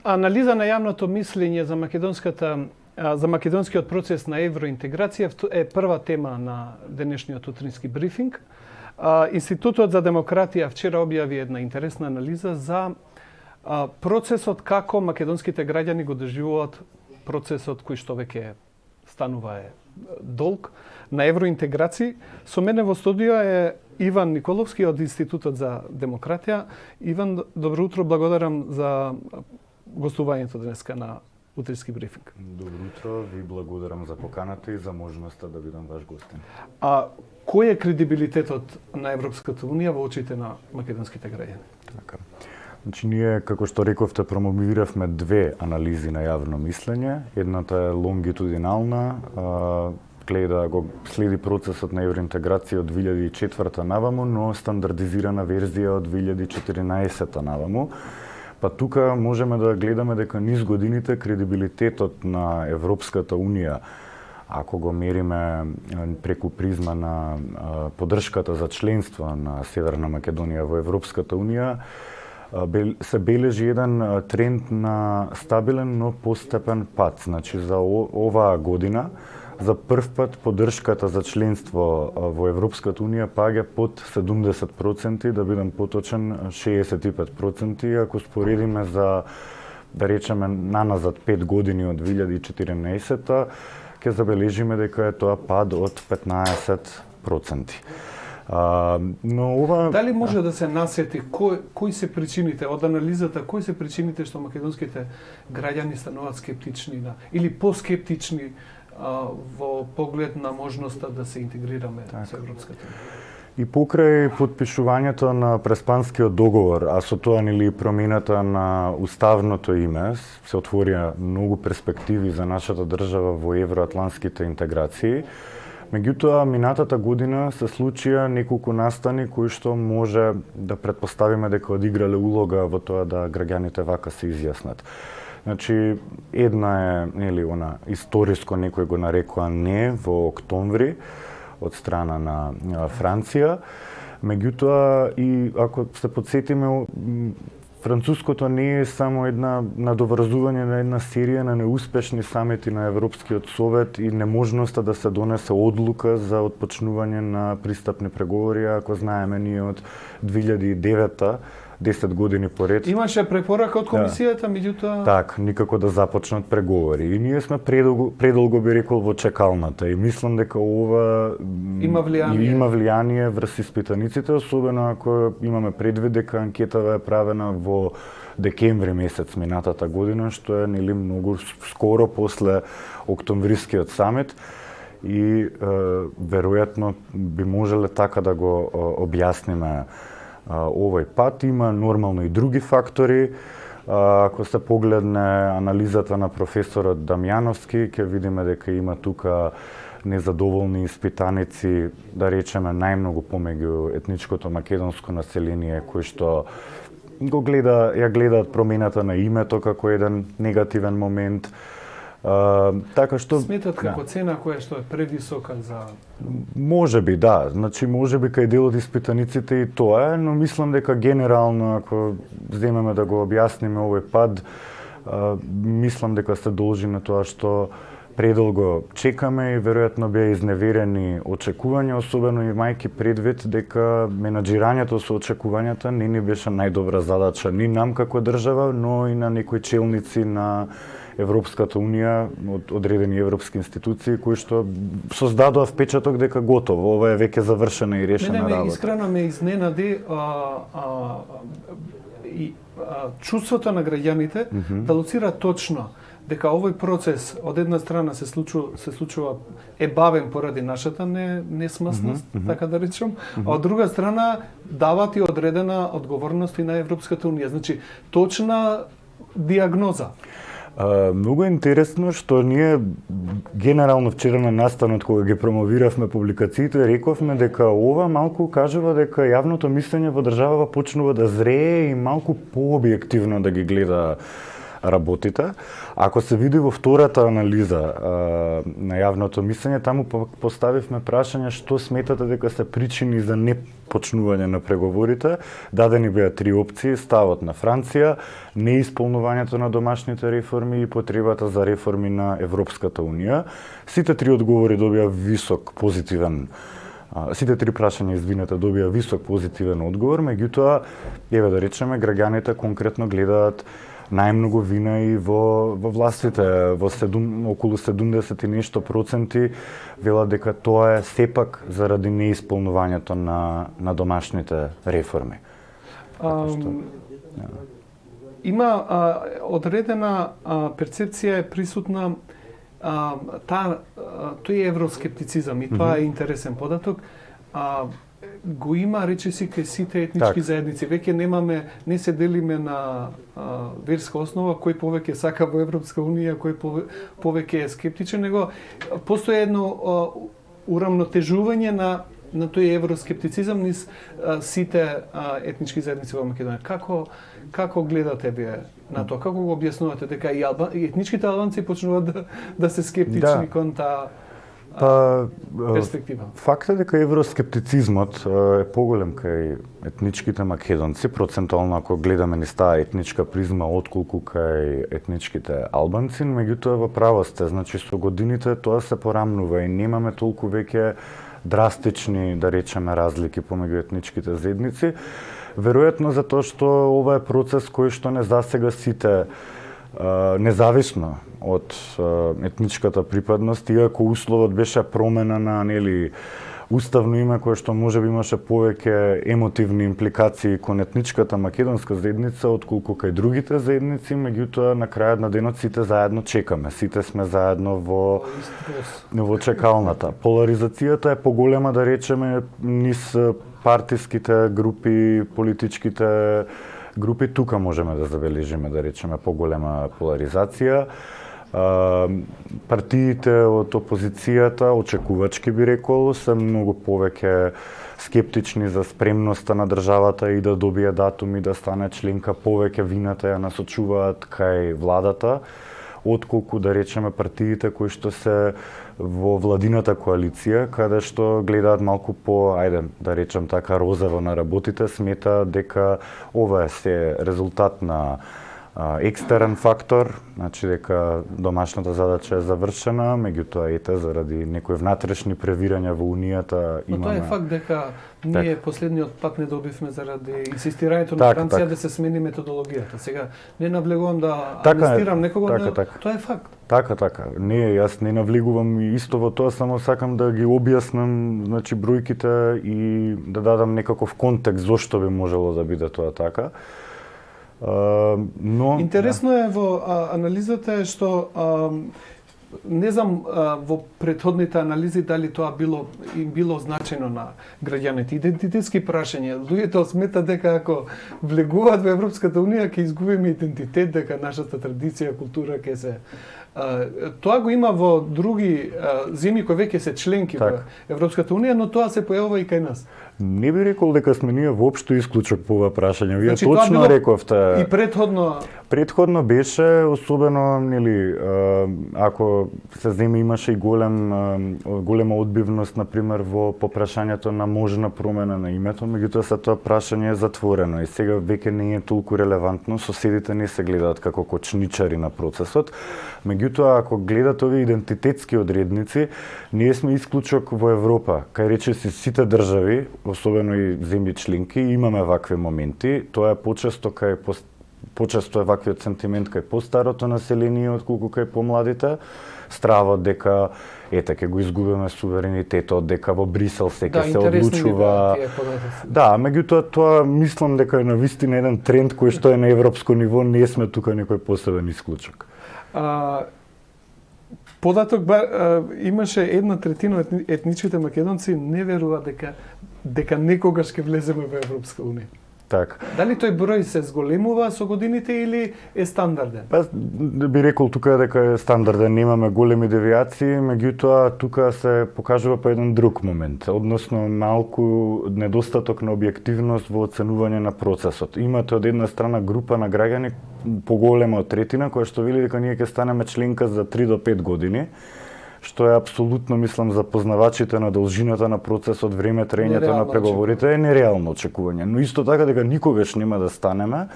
анализа на јавното мислење за македонскиот процес на евроинтеграција е прва тема на денешниот утрински брифинг. Институтот за демократија вчера објави една интересна анализа за процесот како македонските граѓани го доживуваат процесот кој што веќе станува долг на евроинтеграција. Со мене во студио е Иван Николовски од Институтот за демократија. Иван, добро утро, благодарам за гостувањето денеска на утрински брифинг. Добро утро, ви благодарам за поканата и за можноста да бидам ваш гостин. Кој е кредибилитетот на Европската Унија во очите на македонските граѓани? Така. Значи, ние, како што рековте, промовиравме две анализи на јавно мислење. Едната е лонгитудинална, гледа го следи процесот на евроинтеграција од 2004 наваму, но стандардизирана верзија од 2014 наваму. Па тука можеме да гледаме дека низ годините кредибилитетот на Европската Унија, ако го мериме преку призма на поддршката за членство на Северна Македонија во Европската Унија, се бележи еден тренд на стабилен, но постепен пат. Значи, за оваа година, за прв пат поддршката за членство во Европската Унија паѓа под 70%, да бидам поточен 65%, ако споредиме за, да речеме, наназад 5 години од 2014, ќе забележиме дека е тоа пад од 15%. Но ова... Дали може да се насети кои се причините од анализата, кои се причините што македонските граѓани стануваат скептични или поскептични во поглед на можноста да се интегрираме со Европската Унија? И покрај потпишувањето на Преспанскиот договор, а со тоа нели промената на уставното име, се отворија многу перспективи за нашата држава во евроатлантските интеграции. Меѓутоа, минатата година се случија неколку настани кои што може да претпоставиме дека одиграле улога во тоа да граѓаните вака се изјаснат. Значи, една е, нели, она историско некој го нарекува не во октомври од страна на Франција. Меѓутоа, и ако се подсетиме, француското не е само една надоврзување на една серија на неуспешни самити на Европскиот совет и неможноста да се донесе одлука за отпочнување на пристапни преговори, ако знаеме ние од 2009 10 години поред. Имаше препорака од комисијата, меѓутоа... Так, никако да започнат преговори. И ние сме предолго би рекол во чекалната. И мислам дека ова има влијание врз испитаниците, особено ако имаме предвид дека анкетава е правена во декември месец минатата година, што е нели многу скоро после октомврискиот самит. И веројатно би можеле така да го објасниме овој пат. Има нормално и други фактори. Ако се погледне анализата на професорот Дамјановски, ќе видиме дека има тука незадоволни испитаници, да речеме најмногу помеѓу етничкото македонско население, кои што ја гледаат промената на името како еден негативен момент. Така што сметат како цена која што е превисока за... Можеби, да. Значи, можеби кај дел од испитаниците и тоа е, но мислам дека генерално, ако земеме да го објасниме овој пад, мислам дека се должи на тоа што предолго чекаме и веројатно беа изневерени очекувања, особено имајќи предвид дека менаџирањето со очекувањата не ни беше најдобра задача ни нам како држава, но и на некои челници на Европската Унија, од одредени европски институции кои што создадоа впечаток дека готово, ова е веќе завршена и решена работа. Искрено ме изненади чувството на граѓаните да лоцира точно дека овој процес од една страна се случува бавен поради нашата несмасност, така да речем, а од друга страна дават и одредена одговорност и на Европската Унија. Значи, точна диагноза. Многу интересно што ние генерално вчера на настанот кога ги промовиравме публикациите рековме дека ова малку кажува дека јавното мислење во државава почнува да зрее и малку пообјективно да ги гледа работите. Ако се види во втората анализа на јавното мислење, таму поставивме прашање што сметате дека се причини за непочнување на преговорите. Дадени беа 3 опции: ставот на Франција, неисполнувањето на домашните реформи и потребата за реформи на Европската унија. Сите 3 одговори добија висок позитивен Сите 3 прашања, добија висок позитивен одговор, меѓутоа, еве да речеме, граѓаните конкретно гледаат најмногу вина и во властите, околу 70 и нешто проценти велат дека тоа е сепак заради неисполнувањето на домашните реформи. Има одредена перцепција е присутна тој евроскептицизам и тоа е интересен податок. Го има речиси кај сите етнички заедници. Веќе не се делиме на верска основа кој повеќе сака во Европска унија, кој повеќе е скептичен, него постои едно урамнотежување на тој евроскептицизам низ сите етнички заедници во Македонија. Како гледате вие на тоа? Како го објаснувате дека и етничките албанци почнуваат да се скептични кон таа перспектива? Факт е дека евроскептицизмот е поголем кај етничките македонци, процентуално ако гледаме низ таа етничка призма, отколку кај етничките албанци, меѓутоа во право сте, значи со годините тоа се порамнува и немаме толку веќе драстични, да речеме, разлики помеѓу етничките заедници. Веројатно затоа што ова е процес кој што не засега сите независно од етничката припадност, иако условот беше промена на уставно име кое што можеби имаше повеќе емотивни импликации кон етничката македонска заедница отколку кај другите заедници, меѓутоа на крајот на денот сите заедно чекаме, сите сме заедно во чекалната. Поларизацијата е поголема, да речеме, низ партиските групи, политичките групи, тука можеме да забележиме, да речеме, поголема поларизација. Партиите од опозицијата, очекувачки би рекол, се многу повеќе скептични за спремноста на државата и да добие датум и да стане членка, повеќе вината ја насочуваат кај владата, отколку, да речеме, партиите кои што се во владината коалиција, каде што гледаат малку по, да речем така, розево на работите, сметаат дека ова е се резултат на екстерен фактор, значи дека домашната задача е завршена, меѓутоа ете заради некои внатрешни превирања во унијата имаме. Но тоа е факт дека ние последниот пат не добивме заради инсистирањето на Франција да се смени методологијата. Сега не навлегувам да амнестирам некого, но тоа е факт. Така. Не, јас не навлегувам исто во тоа, само сакам да ги објаснам, значи, бројките и да дадам некаков контекст зошто би можело да биде тоа така. Но интересно е во анализата е што не знам во претходните анализи дали тоа било значено на граѓаните. Идентитетски прашања. Луѓето сметат дека ако влегуваат во Европската унија ќе изгубиме идентитет, дека нашата традиција, култура ќе се тоа го има во други земји кои веќе се членки во Европската унија, но тоа се појавува и кај нас. Не би рекол дека сме ние воопшто исклучок по ова прашање. Вие точно рековте. И Претходно беше, особено, ако се земи, имаше и голема одбивност, например, во попрашањето на можна промена на името, меѓутоа се тоа прашање е затворено и сега веќе не е толку релевантно, соседите не се гледаат како кочничари на процесот. Меѓутоа, ако гледате овие идентитетски одредници, ние сме исклучок во Европа, кај речиси сите држави, особено и земји членки, имаме вакви моменти. Тоа е почесто е ваквиот сентимент кај постарото население отколку кај помладите. Стравот дека ќе го изгубиме суверенитетот, дека во Брисел секој се одлучува. Да, меѓутоа тоа мислам дека е навистина еден тренд кој што е на европско ниво, не сме тука некој посебен исклучок. Податок имаше 1/3 од етничките македонци не верува дека некогаш ќе влеземе во Европска унија. Така. Дали тој број се зголемува со годините или е стандарден? Па, би рекол тука дека е стандарден, немаме големи девијации, меѓутоа тука се покажува по еден друг момент, односно малку недостаток на објективност во оценување на процесот. Имате од една страна група на граѓани поголема од третина која што вели дека ние ќе станеме членка за 3 до 5 години, што е апсолутно, мислам, за познавачите на должината на процесот, време траењето на преговорите е нереално очекување. Но исто така дека никогаш нема да станеме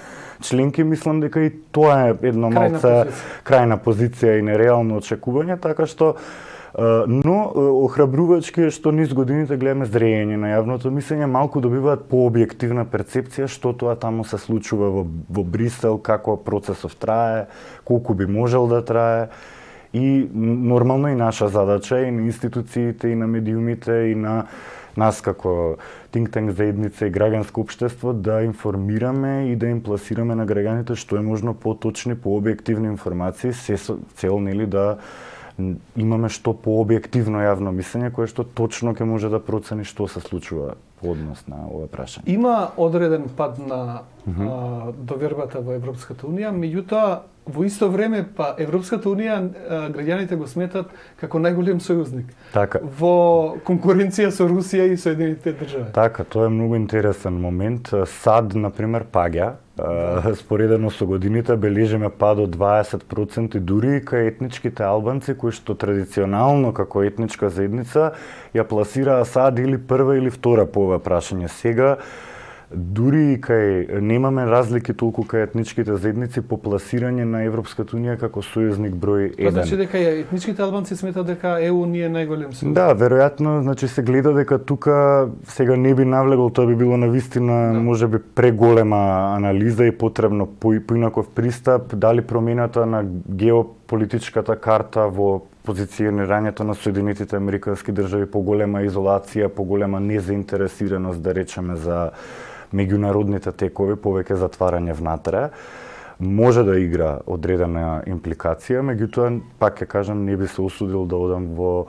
членки, мислам дека и тоа е едно малце крајна позиција и нереално очекување, така што но охрабрувачки е што низ годините гледаме зреење на јавното мислење, малку добиваат пообјективна перцепција што тоа таму се случува во Брисел, како процесов трае, колку би можел да трае. И нормално и наша задача и на институциите, и на медиумите, и на нас како think tank заедница и граѓанско општество да информираме и да им пласираме на граѓаните што е можно поточни, пообјективни информации, се со цел нели да имаме што пообјективно јавно мислење кое што точно ќе може да процени што се случува по однос на ова прашање. Има одреден пад на довербата во Европската унија, меѓутоа во исто време па Европската унија граѓаните го сметат како најголем сојузник. Така. Во конкуренција со Русија и Соединетите држави. Така, тоа е многу интересен момент. САД, например, паѓа. Споредено со годините бележиме пад од 20% дури и кај етничките албанци кои што традиционално како етничка заедница ја пласираа САД или прва или втора по ова прашање. Сега дури и кај немаме разлики толку кај етничките заедници по пласирање на Европската унија како сојузник број 1. Значи дека етничките албанци сметат дека ЕУ не е најголем сојузник. Да, веројатно, значи се гледа дека тука сега не би навлегол, тоа би било навистина можеби преголема анализа и потребно поинаков пристап, дали промената на геополитичката карта во позиционирањето на Соединетите Американски држави, поголема изолација, поголема незаинтересираност, да речеме, за меѓународните текови, повеќе затварање внатре, може да игра одредена импликација, меѓутоа, пак ќе кажам, не би се осудил да одам во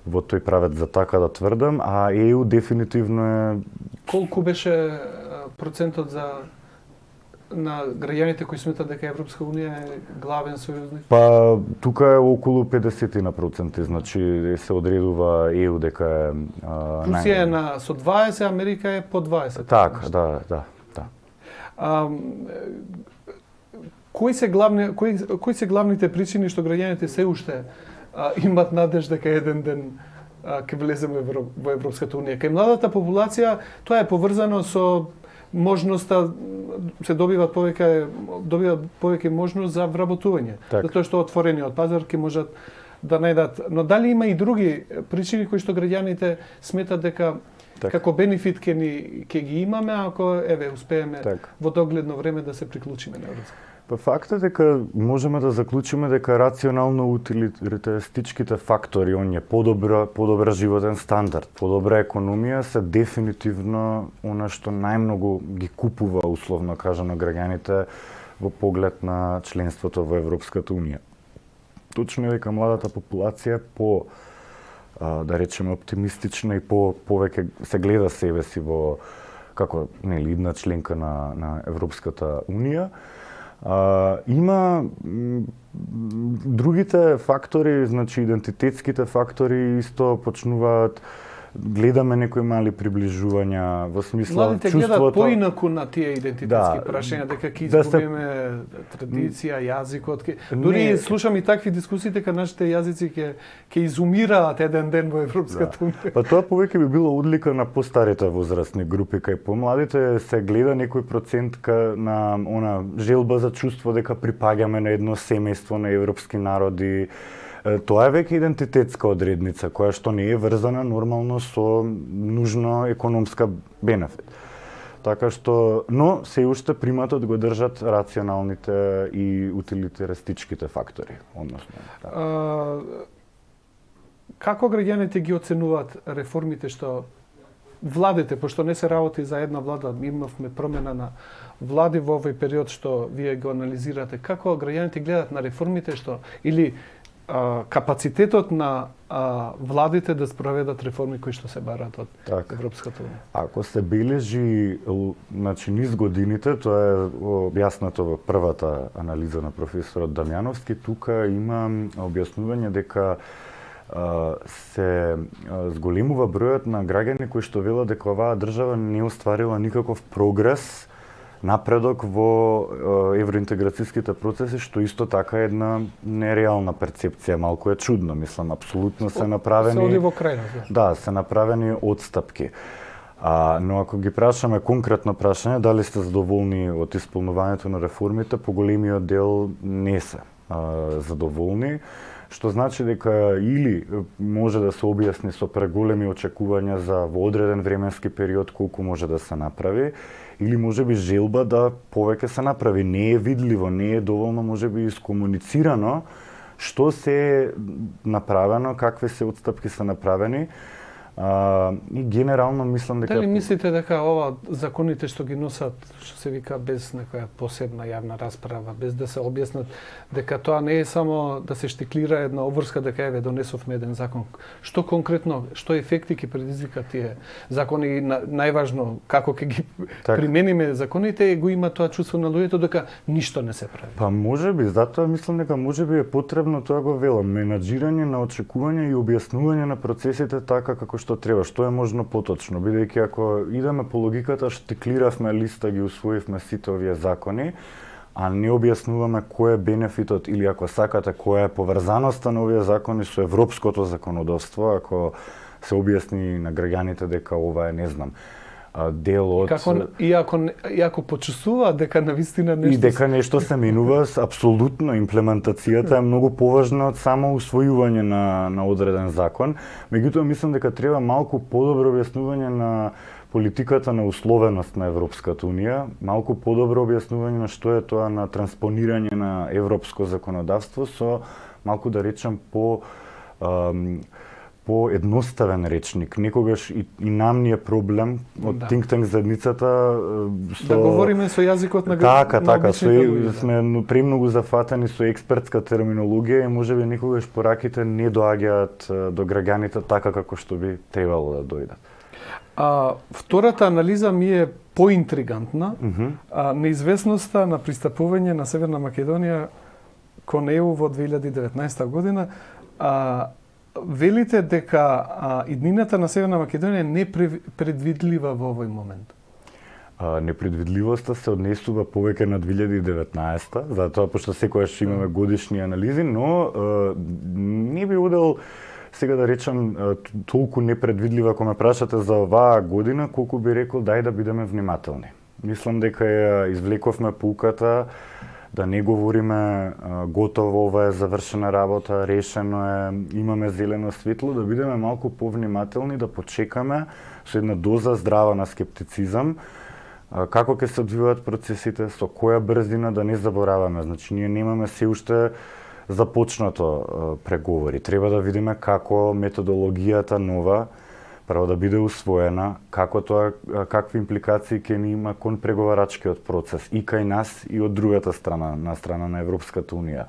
тој правец за така да тврдам, а ЕУ дефинитивно е... Колку беше процентот на граѓаните кои сметат дека Европска унија е главен сојузник? Па тука е околу 50%, значи се одредува ЕУ дека е Русија е со 20, Америка е по 20. Така, да. Кои се главните причини што граѓаните се уште имат надеж дека еден ден ќе влеземе во Европската унија? Кај младата популација тоа е поврзано со можноста се добива повеќе можност за вработување. Затоа што отворениот пазар ќе можат да најдат. Но дали има и други причини кои што граѓаните сметат дека како бенефит ќе ги имаме ако успееме во догледно време да се приклучиме на Европска? Па фактот е дека можеме да заклучиме дека рационално утилитаристичките фактори, оние подобра животен стандард, подобра економија се дефинитивно она што најмногу ги купува, условно кажано, граѓаните во поглед на членството во Европската унија. Точно е дека младата популација по да речеме оптимистична и повеќе се гледа себе си во како идна членка на Европската унија. Има другите фактори, значи идентитетските фактори исто почнуваат, гледаме некои мали приближувања во смисла младите чувството. Гледаат поинаку на тие идентитетски прашања, дека ќе изгубиме традиција, јазикот. Дури слушам и такви дискусии дека нашите јазици ќе изумираат еден ден во Европската унија. Па тоа повеќе би било одлика на постарите возрастни групи, кај помладите се гледа некој процент на она желба за чувство дека припаѓаме на едно семејство на европски народи. Тоа е веќе идентитетска одредница, која што не е врзана нормално со нужно економска бенефит. Така што, но се уште приматот го држат рационалните и утилитаристичките фактори, односно. Како граѓаните ги оценуваат реформите што владите, пошто не се работи за една влада, имавме промена на влади во овој период што вие го анализирате, како граѓаните гледат на реформите што или капацитетот на владите да спроведат реформи кои што се бараат од Европската унија. Ако се бележи значи низ годините, тоа е објаснато во првата анализа на професорот Дамјановски, тука има објаснување дека се зголемува бројот на граѓани кои што велат дека оваа држава не остварила никаков прогрес, напредок во евроинтеграцијските процеси, што исто така е една нереална перцепција, малку е чудно, мислам, апсолутно се направени. Се оди во крајност. Да, се направени отстапки. Но ако ги прашаме конкретно прашање, дали сте задоволни од исполнувањето на реформите, поголемиот дел не се задоволни, што значи дека или може да се објасни со преголеми очекувања за во одреден временски период колку може да се направи, или можеби желба да повеќе се направи. Не е видливо, не е доволно можеби искомуницирано што се е направено, какви се отстапки се направени. И генерално мислам дека... Дали мислите дека ова законите што ги носат, што се вика, без некоја посебна јавна расправа, без да се објаснат дека тоа не е само да се штиклира една обврска дека еве донесовме еден закон. Што конкретно, што ефекти ќе предизвика тие закони и најважно како ќе ги примениме законите, го има тоа чувство на луѓето дека ништо не се прави. Па можеби, затоа мислам дека можеби е потребно, тоа го велам, менаџирање на очекувања и објаснување на процесите така како што треба, што е можно поточно, бидејќи ако идеме по логиката, штиклиравме листа, ги усвоивме сите овие закони, а не објаснуваме кој е бенефитот или ако сакате која е поврзаноста на овие закони со европското законодавство, ако се објасни на граѓаните дека ова е, не знам, дел од... Иако почувствува дека навистина нешто... И дека нешто се менува, апсолутно, имплементацијата е многу поважна од само усвојување на одреден закон. Меѓутоа, мислам дека треба малку подобро објаснување на политиката на условеност на Европската унија, малку подобро објаснување на што е тоа на транспонирање на европско законодавство со, малку да речем, по едноставен речник. Некогаш и нам ни е проблем од Think Tank заедницата да говориме со јазикот на Така, сме премногу зафатени со експертска терминологија и можеби некогаш пораките не доаѓаат до граѓаните така како што би требало да дојдат. Втората анализа ми е поинтригантна. Неизвестноста на пристапување на Северна Македонија кон ЕУ во 2019 година. Велите дека иднината на Северна Македонија е непредвидлива во овој момент. Непредвидливоста се однесува повеќе на 2019, затоа пошто секогаш имаме годишни анализи, но не би одел сега да речам толку непредвидлива ако ме прашате за оваа година, колку би рекол дај да бидеме внимателни. Мислам дека ја извлековме пулката, да не говориме готово, ова е завршена работа, решено е, имаме зелено светло, да бидеме малку повнимателни, да почекаме со една доза здрава на скептицизам, како ќе се одвиваат процесите, со која брзина, да не забораваме. Значи, ние немаме се уште започнато преговори. Треба да видиме како методологијата нова прво да биде усвоена, како тоа, какви импликации ќе ни има кон преговарачкиот процес и кај нас и од другата страна, на страна на Европската унија.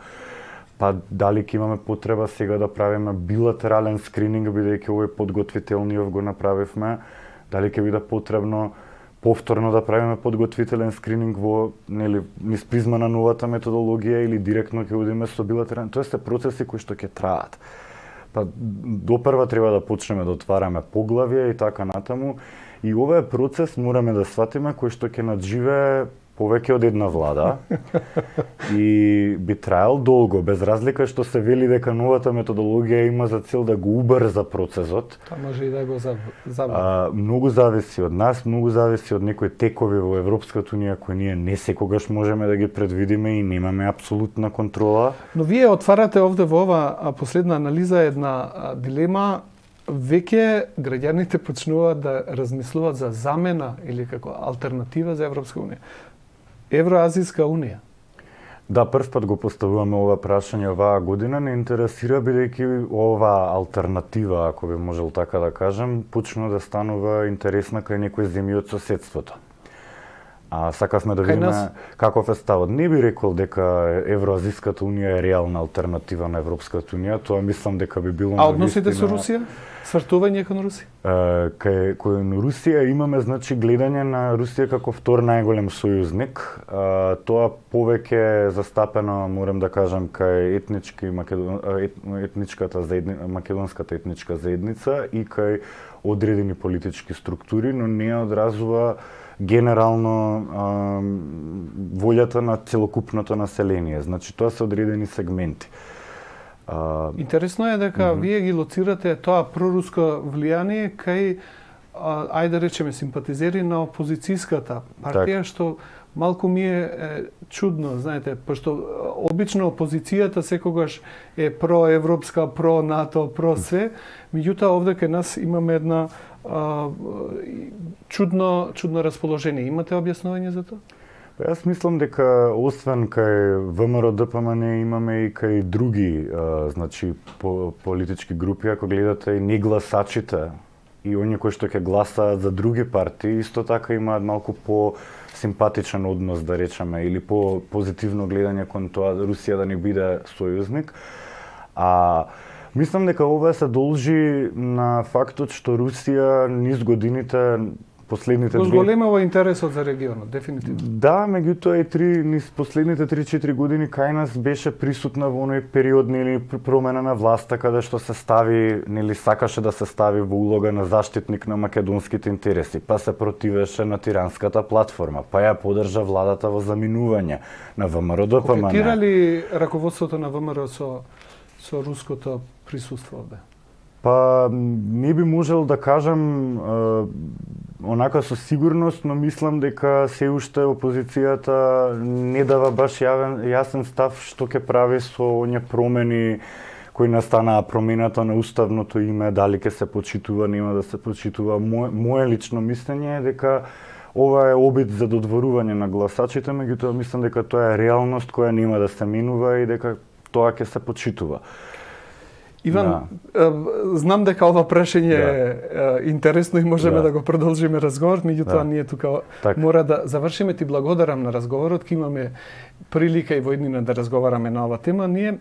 Па дали ќе имаме потреба сега да правиме билатерален скрининг, бидејќи овој подготвителниот го направивме, дали ќе биде потребно повторно да правиме подготвителен скрининг во низ призма на новата методологија или директно ќе одиме со билатерален. Тоа се процеси кои што ќе траат. Па допрва треба да почнеме да отвараме поглавја и така натаму. И овој процес мораме да сватиме кој што ќе надживее повеќе од една влада и би траел долго, без разлика што се вели дека новата методологија има за цел да го убрза процесот. Тоа може и да го забави. Многу зависи од нас, многу зависи од некои текови во Европската унија кои ние не секогаш можеме да ги предвидиме и немаме апсолутна контрола. Но вие отварате овде во ова последна анализа една дилема. Веќе граѓаните почнуваат да размислуваат за замена или како алтернатива за Европска унија. Евроазијска унија. Да, прв пат го поставуваме ова прашање оваа година, не интересира бидејќи ова алтернатива, ако би можел така да кажем, почна да станува интересна кај некои земји од соседството. А сакавме да Кај видиме нас? каков е ставот. Не би рекол дека Евроазиската унија е реална алтернатива на Европската унија, тоа мислам дека би било А односите со навистина- Русија? Свртување кон Русија? Кај Русија имаме гледање на Русија како втор најголем сојузник. Тоа повеќе застапено, морам да кажам, кај македонската етничка заедница и кај одредени политички структури, но не одразува генерално волјата на целокупното население. Значи тоа се одредени сегменти. Интересно е дека вие ги лоцирате тоа проруско влијание кај ајде да речеме симпатизери на опозицијската партија, што малку ми е чудно, знаете, пошто обично опозицијата секогаш е проевропска, про НАТО, про све, меѓутоа овде кај нас имаме една чудно расположение. Имате објаснување за тоа? Јас мислам дека освен кај ВМРО ДПМН имаме и кај други политички групи, ако гледате и негласачите и оние кои што ќе гласаат за други партии, исто така имаат малку по симпатичен однос, да речеме, или по позитивно гледање кон тоа Русија да ни биде сојузник. Мислам дека ова се должи на фактот што Русија низ годините последните Го зголемува интересот за регионот, дефинитивно. Да, меѓутоа и низ последните 3-4 години кај нас беше присутна во оној период нели промена на власта каде што се стави, нели сакаше да се стави во улога на заштитник на македонските интереси, па се противеше на тиранската платформа, па ја поддржа владата во заминување на ВМРО ДПМН. Кокетира ли раководството на ВМРО со руското присуство овде? Па не би можел да кажам онака со сигурност, но мислам дека се уште опозицијата не дава баш јасен став што ќе прави со оние промени кои настанаа, промената на уставното име, дали ќе се почитува, нема да се почитува. Моje лично мислење е дека ова е обид за додворување на гласачите, меѓутоа мислам дека тоа е реалност која нема да се минува и дека тоа ќе се почитува. Иван, знам дека ова прашање е интересно и можеме да го продолжиме разговор, меѓутоа ние тука мора да завршиме. Ти благодарам на разговорот, ке имаме прилика и во иднина да разговараме на ова тема. Ние